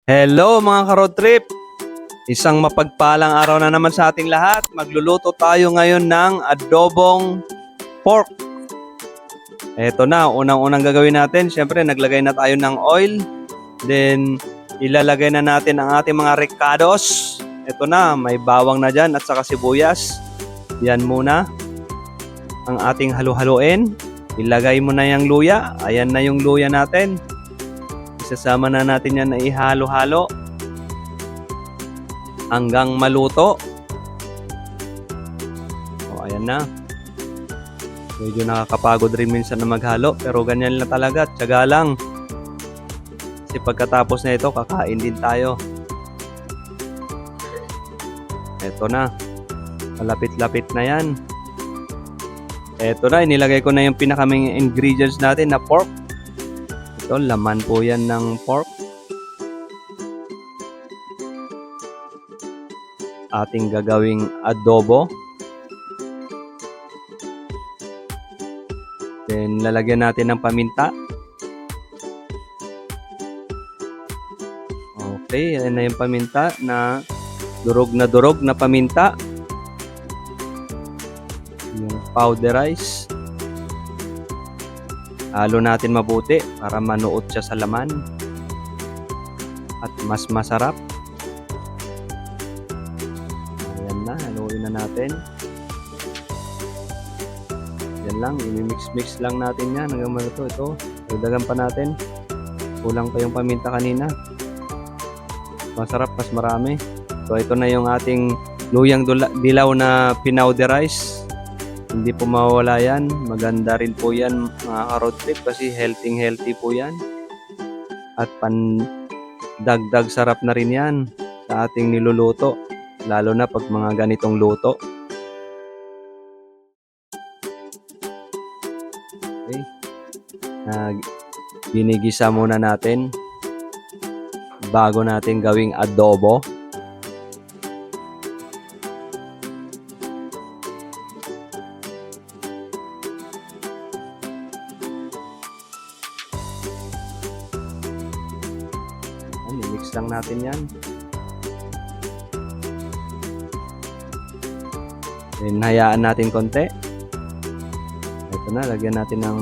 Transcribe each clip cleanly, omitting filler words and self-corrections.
Hello mga ka-road trip! Isang mapagpalang araw na naman sa ating lahat. Magluluto tayo ngayon ng adobong pork. Eto na, unang-unang gagawin natin. Siyempre, naglagay na tayo ng oil. Then, ilalagay na natin ang ating mga ricados. Eto na, may bawang na dyan at saka sibuyas. Yan muna ang ating halu-haluin. Ilagay mo na yung luya. Ayan na yung luya natin. Isasama na natin yan na ihalo-halo hanggang maluto. O, ayan na. Medyo nakakapagod rin minsan na maghalo, pero ganyan lang talaga, tiyaga lang. Kasi pagkatapos na ito, kakain din tayo. Eto na. Malapit-lapit na yan. Eto na, inilagay ko na yung pinakaming ingredients natin na pork. Ito, laman po yan ng pork. Ating gagawing adobo. Then, lalagyan natin ng paminta. Okay, yan na yung paminta na durog na paminta. Yung powderize. Halo natin mabuti para manuot siya sa laman at mas masarap. Ayan na, haluin na natin. Yan lang, i-mix lang natin yan hanggang maluto. Ito, dagdagan pa natin. Kulang pa yung paminta kanina. Masarap, mas marami. So ito na yung ating luyang dilaw na pinowderize. Hindi po mawawala yan. Maganda rin po yan mga ka-road trip kasi healthy po yan. At dagdag sarap na rin yan sa ating niluluto. Lalo na pag mga ganitong luto. Okay. Ginigisa muna natin bago natin gawing adobo. I-mix lang natin yan. Then, hayaan natin konti. Ito na, lagyan natin ng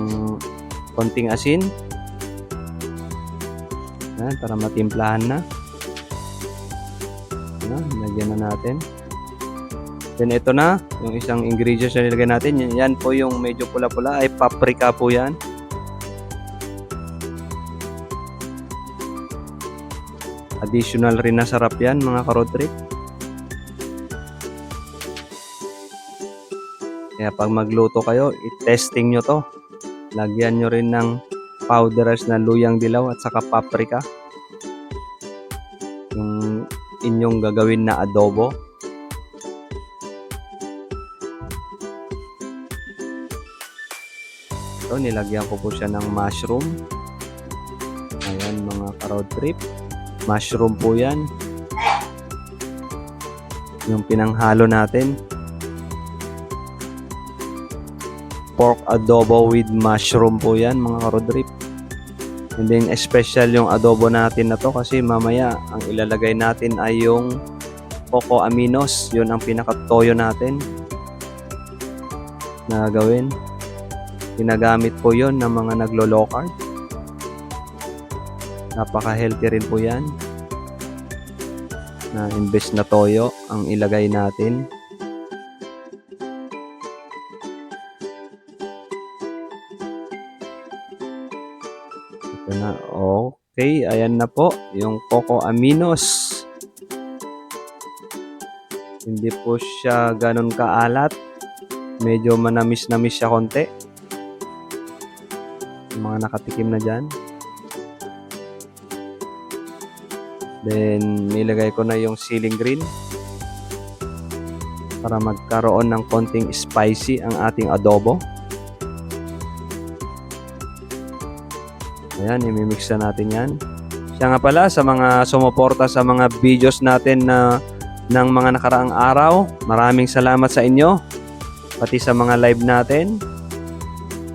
konting asin. Yan, para matimplahan na. Yan, lagyan na natin. Then, ito na, yung isang ingredients na nilagay natin. Yan po yung medyo pula-pula, ay paprika po yan. Additional rin na sarap yan mga ka-road trip. Kaya pag magluto kayo, i-testing nyo to. Lagyan nyo rin ng powders na luyang dilaw at saka paprika. Yung inyong gagawin na adobo. Ito, nilagyan ko po siya ng mushroom. Ayan mga ka-road trip. Mushroom po yan. Yung pinanghalo natin. Pork adobo with mushroom po yan mga ka-road trip. And then special yung adobo natin na to kasi mamaya ang ilalagay natin ay yung coco aminos. Yun ang pinaka-toyo natin na gawin. Ginagamit po yun ng mga naglo-low carb. Napaka-healthy rin po yan. Na imbes na toyo ang ilagay natin. Ito na. Okay, ayan na po yung coco aminos. Hindi po siya ganun kaalat. Medyo manamis-namis siya konti. Yung mga nakatikim na dyan. Then, nilagay ko na yung ceiling green para magkaroon ng konting spicy ang ating adobo. Ayan, imimix na natin yan. Siya nga pala, sa mga sumuporta sa mga videos natin ng mga nakaraang araw, maraming salamat sa inyo. Pati sa mga live natin.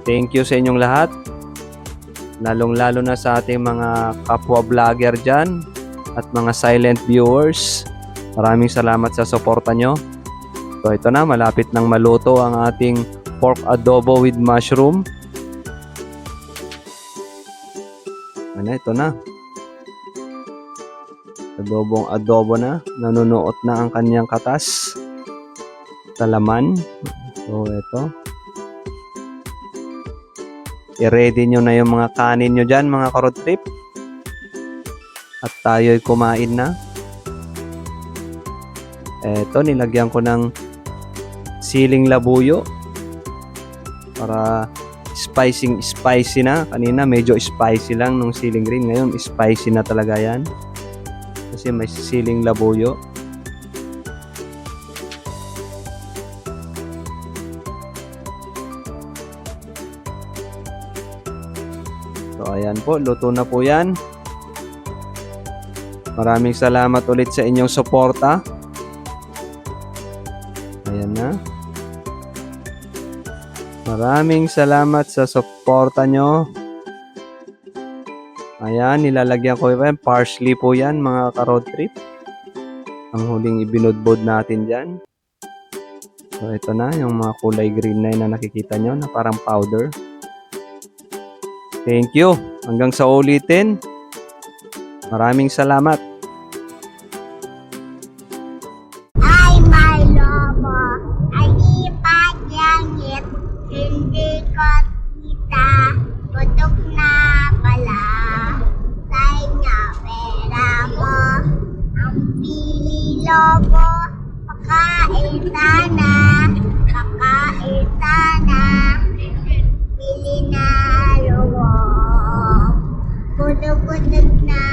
Thank you sa inyong lahat. Lalong-lalo na sa ating mga kapwa vlogger dyan. at mga silent viewers. Maraming salamat sa suporta nyo. So ito na, malapit nang maluto ang ating pork adobo with mushroom. Ano, ito na. Adobong adobo na. Nanunuot na ang kanyang katas. Talaman. So ito. I-ready nyo na yung mga kanin nyo dyan, mga ka-road trip. At tayo'y kumain na. Eto, nilagyan ko ng siling labuyo para spicy na. Kanina medyo spicy lang nung siling green. Ngayon spicy na talaga yan. Kasi may siling labuyo. So ayan po, luto na po yan. Maraming salamat ulit sa inyong suporta. Ayan na. Maraming salamat sa suporta nyo. Ayan, nilalagyan ko yan. Parsley po yan, mga ka-road trip. Ang huling ibinudbod natin dyan. So, ito na, yung mga kulay green na yun na nakikita nyo na parang powder. Thank you. Hanggang sa ulitin. Maraming salamat. Ay, may lobo. Ay, ipagyangit. Hindi ko kita. Putok na pala. Say nga pera mo. Ang pili lobo. Pakain sana. Pakain sana. Pili na lobo. Putok-putok na.